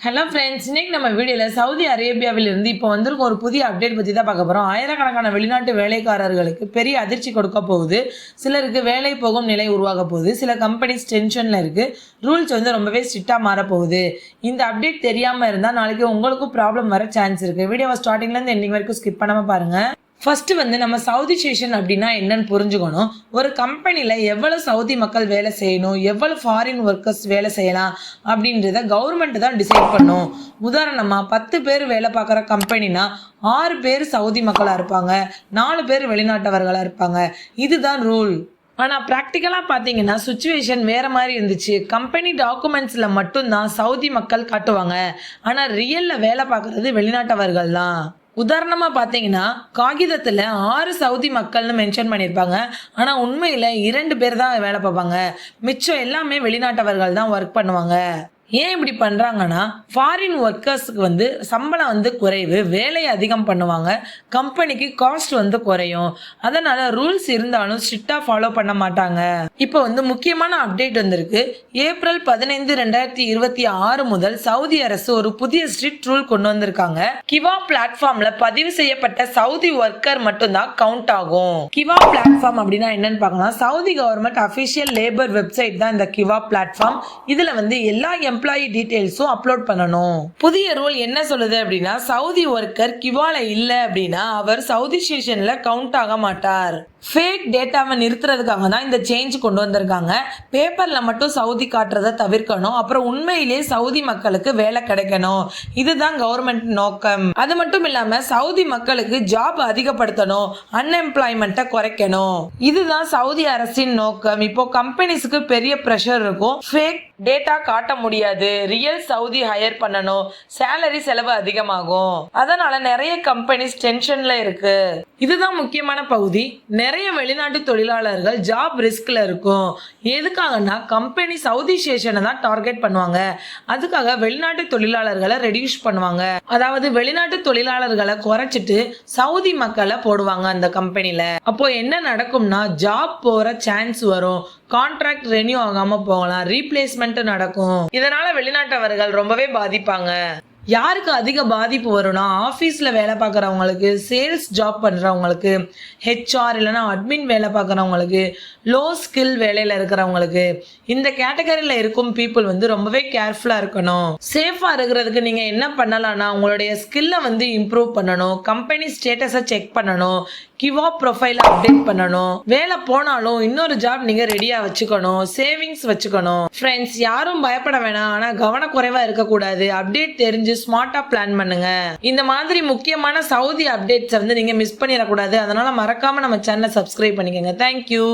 Hello friends, இன்னைக்கு நம்ம வீடியோவில் சவுதி அரேபியாவிலிருந்து இப்போ வந்திருக்க ஒரு புதிய அப்டேட் பற்றி தான் பார்க்க போகிறோம். ஆயிரக்கணக்கான வெளிநாட்டு வேலைக்காரர்களுக்கு பெரிய அதிர்ச்சி கொடுக்க போகுது. சிலருக்கு வேலை போகும் நிலை உருவாக போகுது. சில கம்பெனிஸ் டென்ஷனில் இருக்குது. ரூல்ஸ் ரொம்பவே ஸ்ட்ரிக்டாக மாறப்போகுது. இந்த அப்டேட் தெரியாமல் இருந்தால் நாளைக்கு உங்களுக்கும் ப்ராப்ளம் வர சான்ஸ் இருக்குது. வீடியோவை ஸ்டார்டிங்லேருந்து எண்டிங் வரைக்கும் ஸ்கிப் பண்ணாமல் பாருங்கள். ஃபர்ஸ்ட் நம்ம சவுதி சேஷன் அப்படின்னா என்னன்னு புரிஞ்சுக்கணும். ஒரு கம்பெனியில் எவ்வளோ சவுதி மக்கள் வேலை செய்யணும், எவ்வளோ ஃபாரின் ஒர்க்கர்ஸ் வேலை செய்யலாம் அப்படின்றத கவர்மெண்ட் தான் டிசைட் பண்ணும். உதாரணமாக 10 பேர் வேலை பார்க்குற கம்பெனினா 6 பேர் சவுதி மக்களாக இருப்பாங்க, 4 பேர் வெளிநாட்டவர்களாக இருப்பாங்க. இதுதான் ரூல். ஆனால் ப்ராக்டிக்கலாக பார்த்தீங்கன்னா சுச்சுவேஷன் வேறு மாதிரி இருந்துச்சு. கம்பெனி டாக்குமெண்ட்ஸில் மட்டும்தான் சவுதி மக்கள் காட்டுவாங்க, ஆனால் ரியலில் வேலை பார்க்குறது வெளிநாட்டவர்கள் தான். உதாரணமாக பார்த்தீங்கன்னா காகிதத்தில் 6 சவுதி மக்கள்னு மென்ஷன் பண்ணியிருப்பாங்க, ஆனால் உண்மையில் 2 பேர் தான் வேலை பார்ப்பாங்க. மிச்சம் எல்லாமே வெளிநாட்டவர்கள் தான் ஒர்க் பண்ணுவாங்க. ஏன் இப்படி பண்ணுறாங்கன்னா, ஃபாரின் ஒர்க்கர்ஸுக்கு சம்பளம் குறைவு, வேலையை அதிகம் பண்ணுவாங்க, கம்பெனிக்கு காஸ்ட் குறையும். அதனால் ரூல்ஸ் இருந்தாலும் ஸ்ட்ரிக்டாக ஃபாலோ பண்ண மாட்டாங்க. இப்போ முக்கியமான அப்டேட் வந்திருக்கு. ஏப்ரல் 15, 2026 முதல் சவுதி அரசு ஒரு புதிய ஸ்ட்ரிக்ட் ரூல் கொண்டு வந்திருக்காங்க. கிவா பிளாட்ஃபார்ம்ல பதிவு செய்யப்பட்ட சவுதி ஒர்க்கர் மட்டும்தான் கவுண்ட் ஆகும். கிவா பிளாட்ஃபார்ம் அப்படின்னா என்னன்னு பார்க்கலாம். Saudi government official labour website தான் இந்த கிவா பிளாட்ஃபார்ம். இதுல எல்லா எம்ப்ளாயி டீடைல்ஸும் அப்லோட் பண்ணணும். புதிய ரூல் என்ன சொல்லுது அப்படின்னா, சவுதி ஒர்க்கர் கிவால இல்ல அப்படின்னா அவர் சவுதி ஸ்டேஷன்ல கவுண்ட் ஆக மாட்டார். ஃபேக் டேட்டாவை நிறுத்துறதுக்காக தான் இந்த சேஞ்ச் கொண்டு வந்திருக்காங்க. பேப்பர்ல மட்டும் சவுதி காட்டுறதை தவிர்க்கணும். அப்புறம் உண்மையிலே சவுதி மக்களுக்கு வேலை கிடைக்கணும். இதுதான் கவர்மெண்ட் நோக்கம். அது மட்டும் இல்லாம சவுதி மக்களுக்கு ஜாப் அதிகப்படுத்தணும், அன்எம்ப்ளாய்மெண்ட்டை குறைக்கணும். இதுதான் சவுதி அரசின் நோக்கம். இப்போ கம்பெனிஸ்க்கு பெரிய ப்ரெஷர் இருக்கும். ஃபேக் டேட்டா காட்ட முடியாது, ரியல் சவுதி ஹையர் பண்ணணும், சேலரி செலவு அதிகமாகும். அதனால நிறைய கம்பெனிஸ் டென்ஷன்ல இருக்கு. இதுதான் முக்கியமான பகுதி. நிறைய வெளிநாட்டு தொழிலாளர்கள் ஜாப் ரிஸ்க்ல இருக்கும். எதுக்காகனா கம்பெனி சவுதி ஸ்டேஷனை தான் டார்கெட் பண்ணுவாங்க. அதுக்காக வெளிநாட்டு தொழிலாளர்களை ரெடியூஸ் பண்ணுவாங்க. அதாவது வெளிநாட்டு தொழிலாளர்களை குறைச்சிட்டு சவுதி மக்களை போடுவாங்க அந்த கம்பெனில. அப்போ என்ன நடக்கும்னா, ஜாப் போற சான்ஸ் வரும், கான்ட்ராக்ட் ரெனியூ ஆகாம போகலாம், ரீப்ளேஸ்மெண்ட் நடக்கும். இதனால வெளிநாட்டவர்கள் ரொம்பவே பாதிப்பாங்க. யாருக்கு அதிக பாதிப்பு வரும்னா, ஆஃபீஸில் வேலை பார்க்குறவங்களுக்கு, சேல்ஸ் ஜாப் பண்ணுறவங்களுக்கு, ஹெச்ஆர் இல்லைனா அட்மின் வேலை பார்க்குறவங்களுக்கு, லோ ஸ்கில் வேலையில் இருக்கிறவங்களுக்கு, இந்த கேட்டகரியில் இருக்கும் பீப்புள் ரொம்பவே கேர்ஃபுல்லாக இருக்கணும். சேஃபாக இருக்கிறதுக்கு நீங்கள் என்ன பண்ணலாம்னா, உங்களுடைய ஸ்கில்லை இம்ப்ரூவ் பண்ணணும், கம்பெனி ஸ்டேட்டஸை செக் பண்ணணும், கிவா ப்ரொஃபைலை அப்டேட் பண்ணணும். வேலை போனாலும் இன்னொரு ஜாப் நீங்கள் ரெடியாக வச்சுக்கணும், சேவிங்ஸ் வச்சுக்கணும். ஃப்ரெண்ட்ஸ், யாரும் பயப்பட வேணாம், ஆனால் கவனக்குறைவாக இருக்கக்கூடாது. அப்டேட் தெரிஞ்சு ஸ்மார்ட்டா பிளான் பண்ணுங்க. இந்த மாதிரி முக்கியமான சவுதி அப்டேட்ஸ் நீங்க மிஸ் பண்ணிடக்கூடாது. அதனால மறக்காம நம்ம சேனலை சப்ஸ்கிரைப் பண்ணிக்கோங்க. தேங்க்யூ.